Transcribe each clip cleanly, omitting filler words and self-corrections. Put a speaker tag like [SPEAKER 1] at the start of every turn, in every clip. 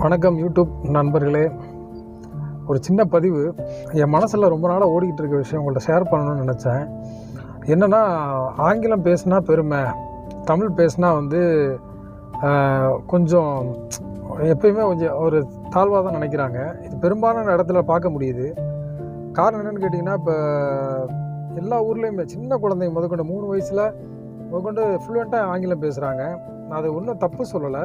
[SPEAKER 1] வணக்கம் யூடியூப் நண்பர்களே. ஒரு சின்ன பதிவு என் மனசில் ரொம்ப நாளாக ஓடிக்கிட்டு இருக்க விஷயம் உங்கள்கிட்ட ஷேர் பண்ணணும்னு நினச்சேன். என்னென்னா, ஆங்கிலம் பேசுனா பெருமை, தமிழ் பேசுனா கொஞ்சம் எப்பயுமே கொஞ்சம் ஒரு தாழ்வாக தான் நினைக்கிறாங்க. இது பெரும்பாலான இடத்துல பார்க்க முடியுது. காரணம் என்னென்னு கேட்டிங்கன்னா, இப்போ எல்லா ஊர்லேயுமே சின்ன குழந்தைங்க முதற்கொண்டு 3 வயசில் முதற்கொண்டு ஃப்ளூயண்ட்டாக ஆங்கிலம் பேசுகிறாங்க. நான் அதை ஒன்றும் தப்பு சொல்லலை.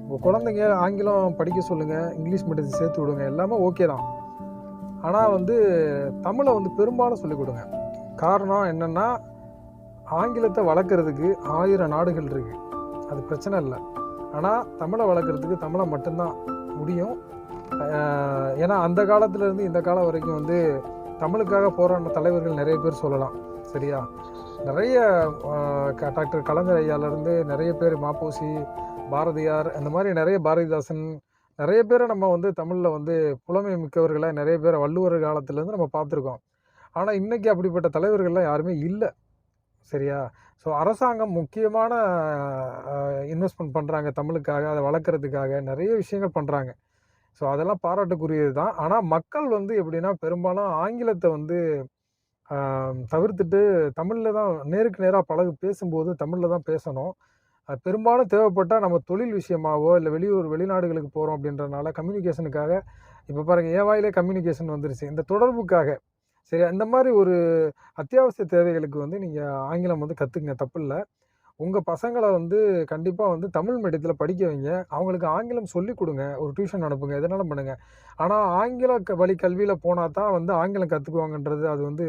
[SPEAKER 1] உங்கள் குழந்தைங்க ஆங்கிலம் படிக்க சொல்லுங்கள், இங்கிலீஷ் மீடியத்தை சேர்த்து விடுங்க, எல்லாமே ஓகே தான். ஆனால் தமிழை பெரும்பாலும் சொல்லிக் கொடுங்க. காரணம் என்னென்னா, ஆங்கிலத்தை வளர்க்குறதுக்கு 1000 நாடுகள் இருக்குது, அது பிரச்சனை இல்லை. ஆனால் தமிழை வளர்க்குறதுக்கு தமிழை மட்டும்தான் முடியும். ஏன்னா அந்த காலத்துலேருந்து இந்த காலம் வரைக்கும் தமிழுக்காக போராடின தலைவர்கள் நிறைய பேர் சொல்லலாம். சரியா? நிறைய டாக்டர் கலைஞர் ஐயாவிலேருந்து நிறைய பேர், மாப்போசி, பாரதியார், அந்த மாதிரி நிறைய, பாரதிதாசன், நிறைய பேரை நம்ம தமிழில் புலமை மிக்கவர்களை நிறைய பேரை வள்ளுவர் காலத்துலேருந்து நம்ம பார்த்துருக்கோம். ஆனால் இன்றைக்கி அப்படிப்பட்ட தலைவர்கள்லாம் யாருமே இல்லை. சரியா? ஸோ அரசாங்கம் முக்கியமான இன்வெஸ்ட்மெண்ட் பண்ணுறாங்க தமிழுக்காக, அதை வளர்க்குறதுக்காக நிறைய விஷயங்கள் பண்ணுறாங்க. ஸோ அதெல்லாம் பாராட்டுக்குரியது தான். ஆனால் மக்கள் எப்படின்னா, பெரும்பாலும் ஆங்கிலத்தை தவிர்த்துட்டு தமிழில் தான் நேருக்கு நேராக பேசும்போது தமிழில் தான் பேசணும். பெரும்பாலும் தேவைப்பட்டால் நம்ம தொழில் விஷயமாவோ இல்லை வெளிநாடுகளுக்கு போகிறோம் அப்படின்றனால கம்யூனிகேஷனுக்காக, இப்போ பாருங்கள், என் வாயிலே கம்யூனிகேஷன் வந்துருச்சு, இந்த தொடர்புக்காக. சரி, இந்த மாதிரி ஒரு அத்தியாவசிய தேவைகளுக்கு நீங்கள் ஆங்கிலம் கற்றுக்குங்க, தப்பு இல்லை. உங்கள் பசங்களை கண்டிப்பாக தமிழ் மீடியத்தில் படிக்க வைங்க. அவங்களுக்கு ஆங்கிலம் சொல்லிக் கொடுங்க, ஒரு டியூஷன் அனுப்புங்க, எதனாலும் பண்ணுங்கள். ஆனால் ஆங்கில வழி கல்வியில் போனால் தான் ஆங்கிலம் கற்றுக்குவாங்கன்றது அது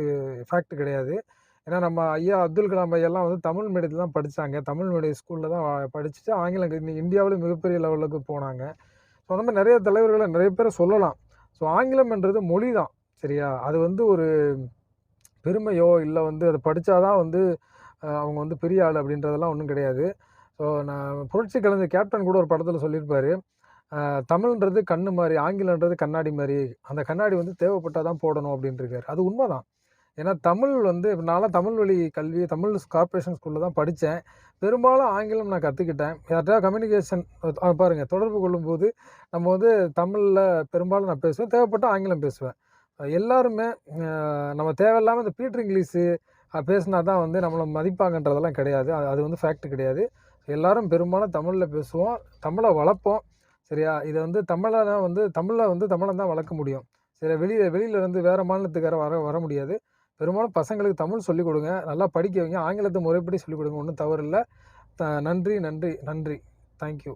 [SPEAKER 1] ஃபேக்ட் கிடையாது. ஏன்னா நம்ம ஐயா அப்துல் கலாம் ஐயெல்லாம் தமிழ் மீடியத்தில் தான் படித்தாங்க. தமிழ் மீடியம் ஸ்கூலில் தான் படிச்சுட்டு ஆங்கிலம் இன்னைக்கு இந்தியாவிலே மிகப்பெரிய லெவலுக்கு போனாங்க. ஸோ அந்த மாதிரி நிறைய தலைவர்களை நிறைய பேரை சொல்லலாம். ஸோ ஆங்கிலம்ன்றது மொழி தான். சரியா? அது ஒரு பெருமையோ இல்லை அதை படித்தா தான் அவங்க பெரிய ஆள் அப்படின்றதெல்லாம் ஒன்றும் கிடையாது. ஸோ நான் புரட்சி கலைஞர் கேப்டன் கூட ஒரு படத்தில் சொல்லியிருப்பார், தமிழ்ன்றது கண்ணு மாதிரி, ஆங்கிலன்றது கண்ணாடி மாதிரி, அந்த கண்ணாடி தேவைப்பட்டால் தான் போடணும் அப்படின்ட்டுருக்காரு. அது உண்மை தான். ஏன்னா தமிழ் நான்லாம் தமிழ் வழி கல்வி, தமிழ் கார்ப்பரேஷன் ஸ்கூலில் தான் படித்தேன். பெரும்பாலும் ஆங்கிலம் நான் கற்றுக்கிட்டேன். யார்கிட்டயா கம்யூனிகேஷன் பாருங்கள், தொடர்பு கொள்ளும்போது நம்ம தமிழில் பெரும்பாலும் நான் பேசுவேன், தேவைப்பட்டால் ஆங்கிலம் பேசுவேன். எல்லாருமே நம்ம தேவையில்லாமல் இந்த பீட்டர் இங்கிலீஷு பேசினா தான் நம்மளை மதிப்பாங்கன்றதெல்லாம் கிடையாது. அது ஃபேக்ட் கிடையாது. எல்லோரும் பெரும்பாலும் தமிழில் பேசுவோம், தமிழை வளர்ப்போம். சரியா? இதை தமிழை தான் தமிழை தான் வளர்க்க முடியும். சரி, வெளியிலேருந்து வேறு மாநிலத்துக்கார வர முடியாது. பெரும்பாலும் பசங்களுக்கு தமிழ் சொல்லிக் கொடுங்க, நல்லா படிக்க வைங்க, ஆங்கிலத்தை முறைப்படி சொல்லிக் கொடுங்க, ஒன்றும் தவறு இல்லை. நன்றி. தேங்க்யூ.